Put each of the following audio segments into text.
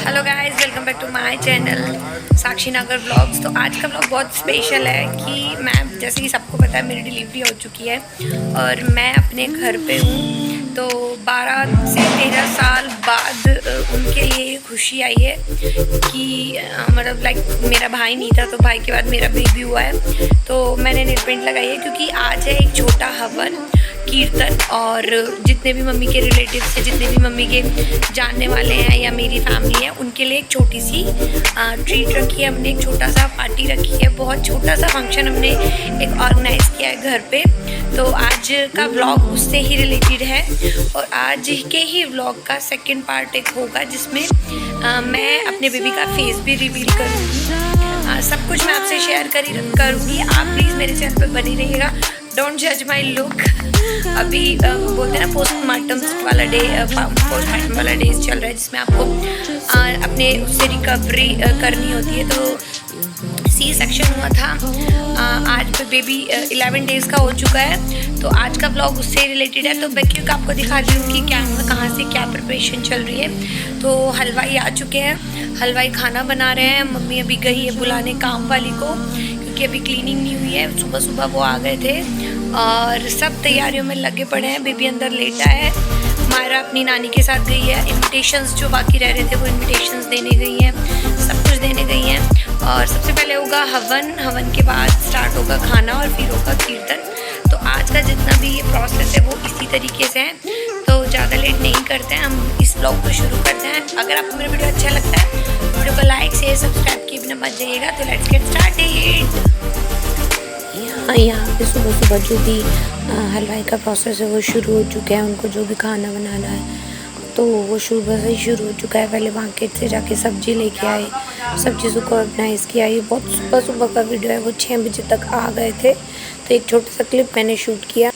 Hello guys, welcome back to my channel Sakshi Nagar vlogs. तो आज का व्लॉग बहुत स्पेशल है कि मैं, जैसे कि सबको पता है, मेरी डिलीवरी हो चुकी है और मैं अपने घर पे हूँ। तो 12 से 13 साल बाद उनके लिए खुशी आई है कि मतलब लाइक मेरा भाई नहीं था, तो भाई के बाद मेरा बेबी हुआ है। तो मैंने नेल पेंट लगाई है क्योंकि आज है एक छोटा हवन, कीर्तन, और जितने भी मम्मी के रिलेटिव्स हैं, जितने भी मम्मी के जानने वाले हैं या मेरी फैमिली है, उनके लिए एक छोटी सी ट्रीट रखी है हमने, एक छोटा सा पार्टी रखी है, बहुत छोटा सा फंक्शन हमने एक ऑर्गेनाइज़ किया है घर पे। तो आज का व्लॉग उससे ही रिलेटेड है और आज के ही व्लॉग का सेकंड पार्ट एक होगा जिसमें मैं अपने बेबी का फेस भी रिवील करूँगी। सब कुछ मैं आपसे शेयर करूँगी। आप प्लीज़ मेरे चैनल पर बनी रहिएगा। डोंट जज माई लुक। अभी बोलते हैं ना, पोस्टमार्टम वाला डेज चल रहा है जिसमें आपको अपने उससे रिकवरी करनी होती है। तो सी सेक्शन हुआ था, आज बेबी 11 डेज़ का हो चुका है। तो आज का ब्लॉग उससे रिलेटेड है। तो मैं क्योंकि आपको दिखाती हूँ कि क्या कहाँ से क्या प्रिपरेशन चल रही है। तो हलवाई आ चुके हैं, हलवाई खाना बना रहे हैं। मम्मी अभी गई है बुलाने काम वाली को क्योंकि अभी क्लीनिंग नहीं हुई है। सुबह सुबह वो आ गए थे और सब तैयारियों में लगे पड़े हैं। बेबी अंदर लेटा है। मायरा अपनी नानी के साथ गई है। इनविटेशंस जो बाकी रह रहे थे वो इनविटेशंस देने गई हैं, सब कुछ देने गई हैं। और सबसे पहले होगा हवन, हवन के बाद स्टार्ट होगा खाना और फिर होगा कीर्तन। तो आज का जितना भी ये प्रोसेस है वो इसी तरीके से है। तो ज़्यादा लेट नहीं करते हैं, हम इस ब्लॉग को शुरू करते हैं। अगर आपको मेरा वीडियो अच्छा लगता है तो वीडियो को लाइक शेयर सब्सक्राइब किए बिना मत जाइएगा। तो लेट्स गेट स्टार्टेड। यहाँ पे सुबह सुबह जो भी हलवाई का प्रोसेस है वो शुरू हो चुका है। उनको जो भी खाना बनाना है तो वो सुबह से ही शुरू हो चुका है। पहले मार्केट से जाके सब्ज़ी लेके आए, सब चीज़ों को ऑर्गेनाइज़ किया। ये बहुत सुबह सुबह का वीडियो है। वो 6 बजे तक आ गए थे तो एक छोटा सा क्लिप मैंने शूट किया।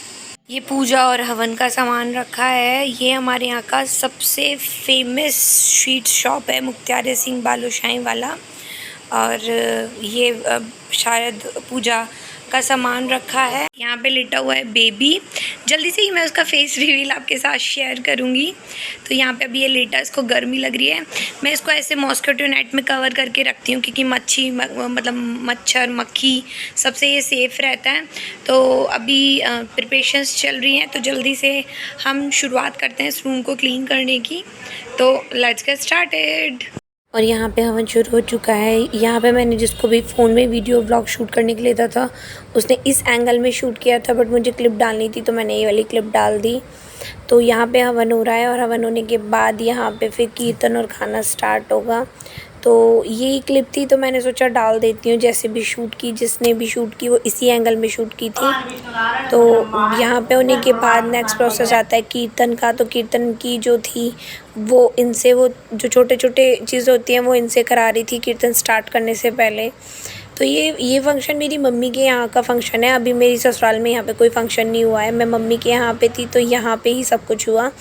ये पूजा और हवन का सामान रखा है। ये हमारे यहाँ का सबसे फेमस स्वीट शॉप है, मुख्तार सिंह बालूशाही वाला। और ये शायद पूजा का सामान रखा है। यहाँ पे लेटा हुआ है बेबी। जल्दी से ही मैं उसका फेस रिवील आपके साथ शेयर करूँगी। तो यहाँ पे अभी ये लेटा, इसको गर्मी लग रही है। मैं इसको ऐसे मॉस्किटो नेट में कवर करके रखती हूँ क्योंकि मतलब मच्छर मक्खी सबसे ये सेफ़ रहता है। तो अभी प्रिपरेशंस चल रही हैं, तो जल्दी से हम शुरुआत करते हैं इस रूम को क्लीन करने की। तो लेट्स गेट स्टार्टेड। और यहाँ पे हवन शुरू हो चुका है। यहाँ पे मैंने जिसको भी फ़ोन में वीडियो ब्लॉग शूट करने के लिए था उसने इस एंगल में शूट किया था, बट मुझे क्लिप डालनी थी तो मैंने ये वाली क्लिप डाल दी। तो यहाँ पे हवन हो रहा है और हवन होने के बाद यहाँ पे फिर कीर्तन और खाना स्टार्ट होगा। तो यही क्लिप थी तो मैंने सोचा डाल देती हूँ। जैसे भी शूट की, जिसने भी शूट की वो इसी एंगल में शूट की थी। तो यहाँ पे होने के बाद नेक्स्ट प्रोसेस आता है कीर्तन का। तो कीर्तन की जो थी वो इनसे, वो जो छोटे छोटे चीज़ें होती हैं वो इनसे करा रही थी कीर्तन स्टार्ट करने से पहले। तो ये फ़ंक्शन मेरी मम्मी के यहाँ का फ़ंक्शन है। अभी मेरी ससुराल में यहाँ पे कोई फ़ंक्शन नहीं हुआ है। मैं मम्मी के यहाँ पे थी तो यहाँ पे ही सब कुछ हुआ।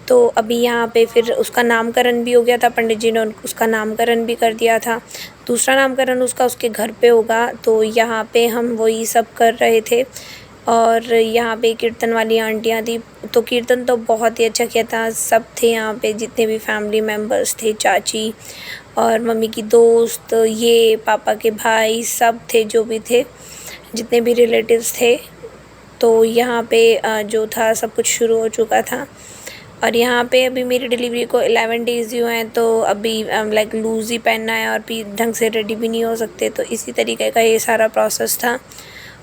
तो अभी यहाँ पे फिर उसका नामकरण भी हो गया था। पंडित जी ने उसका नामकरण भी कर दिया था। दूसरा नामकरण उसका उसके घर पे होगा। तो यहाँ पे हम वही सब कर रहे थे। और यहाँ पे कीर्तन वाली आंटियाँ थी। तो कीर्तन तो बहुत ही अच्छा किया था। सब थे यहाँ पे, जितने भी फैमिली मेम्बर्स थे, चाची और मम्मी की दोस्त, ये पापा के भाई, सब थे जो भी थे, जितने भी रिलेटिव्स थे। तो यहाँ पे जो था सब कुछ शुरू हो चुका था। और यहाँ पे अभी मेरी डिलीवरी को 11 डेज़ ही हुए हैं। तो अभी लाइक लूज़ ही पहनना है और भी ढंग से रेडी भी नहीं हो सकते। तो इसी तरीके का ये सारा प्रोसेस था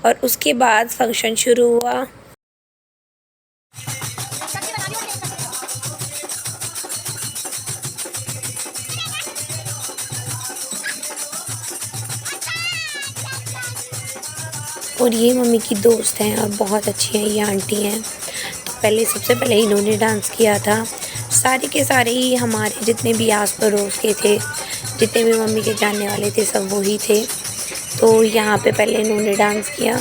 और उसके बाद फंक्शन शुरू हुआ। और ये मम्मी की दोस्त हैं और बहुत अच्छी हैं ये आंटी हैं। तो सबसे पहले इन्होंने डांस किया था। सारे के सारे ही हमारे जितने भी आस पड़ोस के थे, जितने भी मम्मी के जानने वाले थे, सब वही थे। तो यहाँ पे पहले इन्होंने डांस किया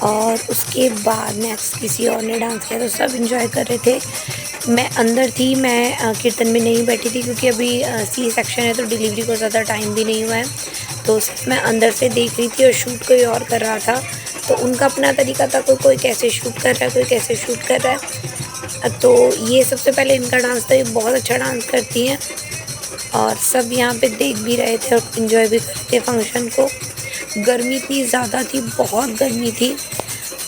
और उसके बाद नेक्स्ट किसी और ने डांस किया। तो सब एंजॉय कर रहे थे। मैं अंदर थी, मैं कीर्तन में नहीं बैठी थी क्योंकि अभी सी सेक्शन है तो डिलीवरी को ज़्यादा टाइम भी नहीं हुआ है। तो मैं अंदर से देख रही थी और शूट कोई और कर रहा था। तो उनका अपना तरीका था, कोई कैसे शूट कर रहा है, कोई कैसे शूट कर रहा है। तो ये सबसे पहले इनका डांस था। ये बहुत अच्छा डांस करती हैं। और सब यहाँ पे देख भी रहे थे और इन्जॉय भी कर रहे थे फंक्शन को। गर्मी इतनी ज़्यादा थी, बहुत गर्मी थी।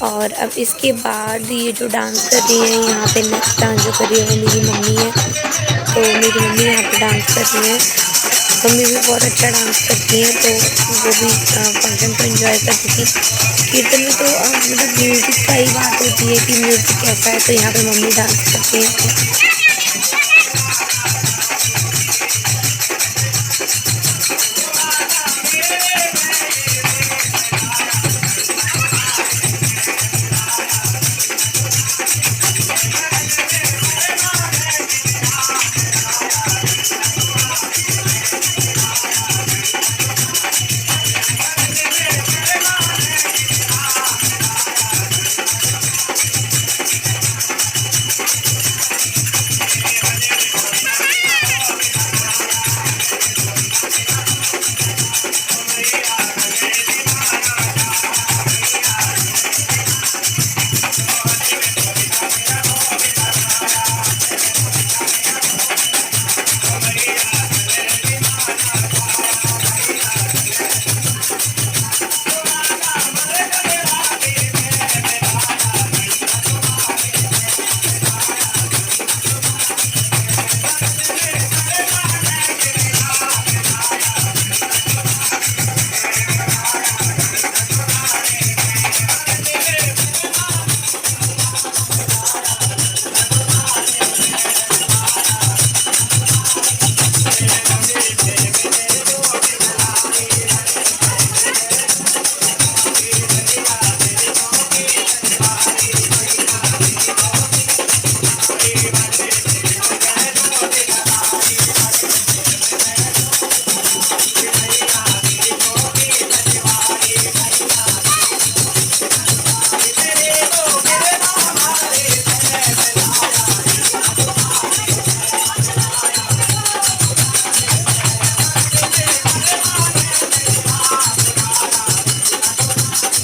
और अब इसके बाद ये जो डांस कर रही है, यहाँ पे नेक्स्ट डांस जो कर रही है वो मेरी मम्मी है। तो मेरी मम्मी यहाँ पे डांस कर रही है। मम्मी भी बहुत अच्छा डांस करती हैं, तो वो भी फंक्शन को एंजॉय करती थी। कीर्तन में तो मतलब म्यूज़िक का ही बात होती है कि म्यूज़िक कैसा है, तो यहाँ पे मम्मी डांस करती हैं।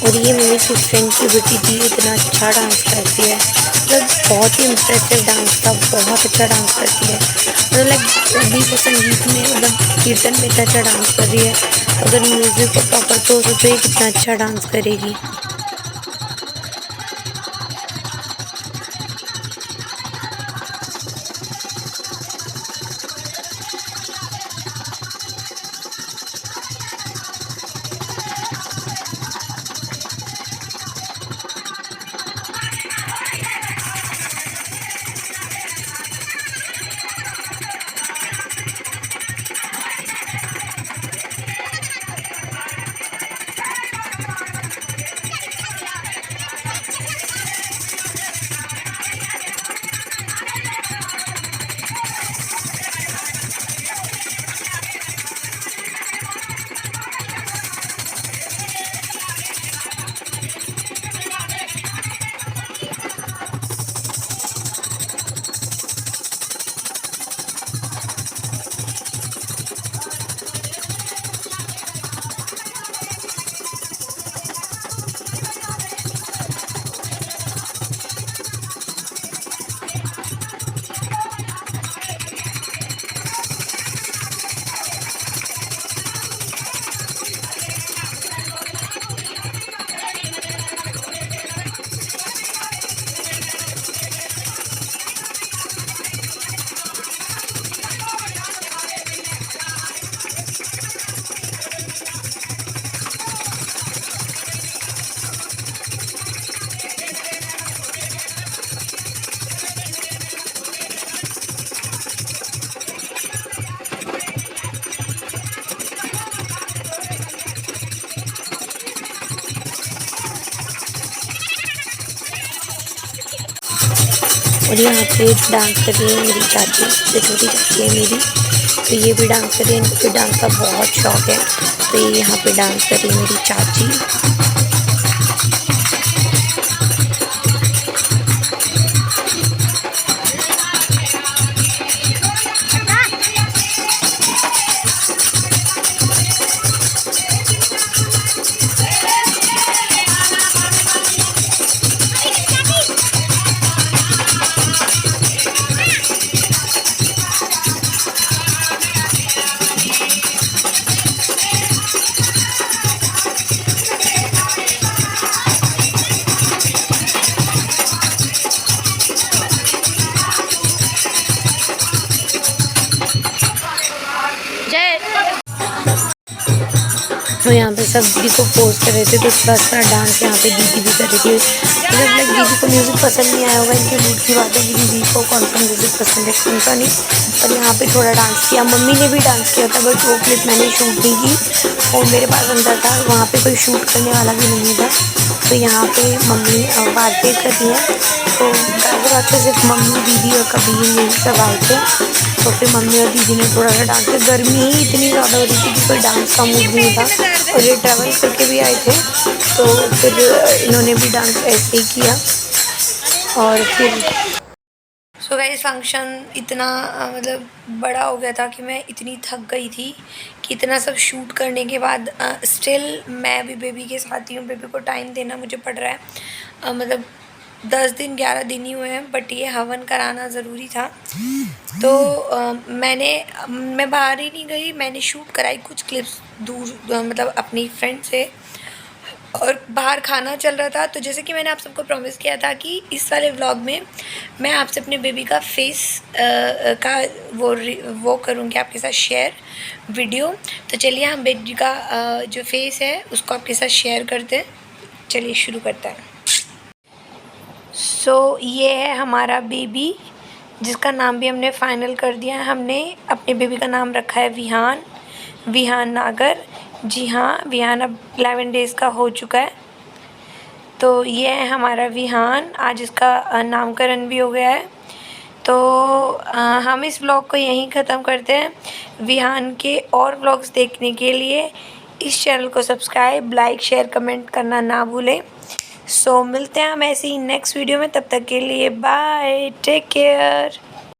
और ये मेरी जो फ्रेंड की बेटी थी, इतना अच्छा डांस करती है, मतलब बहुत ही इम्प्रेसिव डांस था, बहुत अच्छा डांस करती है। मतलब लाइक अभी वो संगीत में मतलब कीर्तन में इतना अच्छा डांस कर रही है, अगर म्यूज़िक को प्रॉपर तो सोचो ये कितना अच्छा डांस करेगी। और यहाँ पे डांस कर रही है मेरी चाची, जो छोटी चाची है मेरी, तो ये भी डांस कर रही है। इनको भी डांस का बहुत शौक है, तो ये यहाँ पे डांस कर रही है मेरी चाची। और यहाँ पे सब्जी को पोस्ट कर रहे थे, तो थोड़ा सा डांस यहाँ पे दीदी भी कर रही थी। मतलब लाइक दीदी को म्यूज़िक पसंद नहीं आया होगा, इनकी मूड की बात है कि दीदी को कौन सा म्यूज़िक पसंद है कौन सा नहीं। पर यहाँ पे थोड़ा डांस किया, मम्मी ने भी डांस किया था, बट वो क्लिप मैंने शूट नहीं की, फ़ोन मेरे पास अंदर था, वहाँ पे कोई शूट करने वाला भी नहीं था। तो यहाँ पे मम्मी बातें कर रही हैं, तो गाज़ियाबाद से सिर्फ मम्मी, दीदी और कबीर यही सब आए थे। तो फिर मम्मी और दीदी ने थोड़ा सा डांस किया। गर्मी ही इतनी ज़्यादा हो रही थी कि कोई डांस का मूड नहीं था, और ये ट्रैवल करके भी आए थे, तो फिर इन्होंने भी डांस ऐसे ही किया। और फिर सो गाइस फंक्शन इतना मतलब बड़ा हो गया था कि मैं इतनी थक गई थी कि इतना सब शूट करने के बाद स्टिल मैं भी बेबी के साथ ही हूँ, बेबी को टाइम देना मुझे पड़ रहा है। मतलब 10 दिन 11 दिन ही हुए हैं, बट ये हवन कराना ज़रूरी था। तो मैं बाहर ही नहीं गई, मैंने शूट कराई कुछ क्लिप्स दूर, मतलब अपनी फ्रेंड से, और बाहर खाना चल रहा था। तो जैसे कि मैंने आप सबको प्रॉमिस किया था कि इस वाले व्लॉग में मैं आपसे अपने बेबी का फेस का वो करूँगी आपके साथ शेयर वीडियो। तो चलिए हम बेबी का जो फेस है उसको आपके साथ शेयर करते हैं। चलिए शुरू करते हैं। सो ये है हमारा बेबी, जिसका नाम भी हमने फ़ाइनल कर दिया है। हमने अपने बेबी का नाम रखा है विहान, विहान नागर। जी हाँ, विहान अब 11 डेज़ का हो चुका है। तो ये है हमारा विहान, आज इसका नामकरण भी हो गया है। तो हम इस व्लॉग को यहीं ख़त्म करते हैं। विहान के और व्लॉग्स देखने के लिए इस चैनल को सब्सक्राइब, लाइक, शेयर, कमेंट करना ना भूलें। सो मिलते हैं हम ऐसे ही नेक्स्ट वीडियो में, तब तक के लिए बाय, टेक केयर।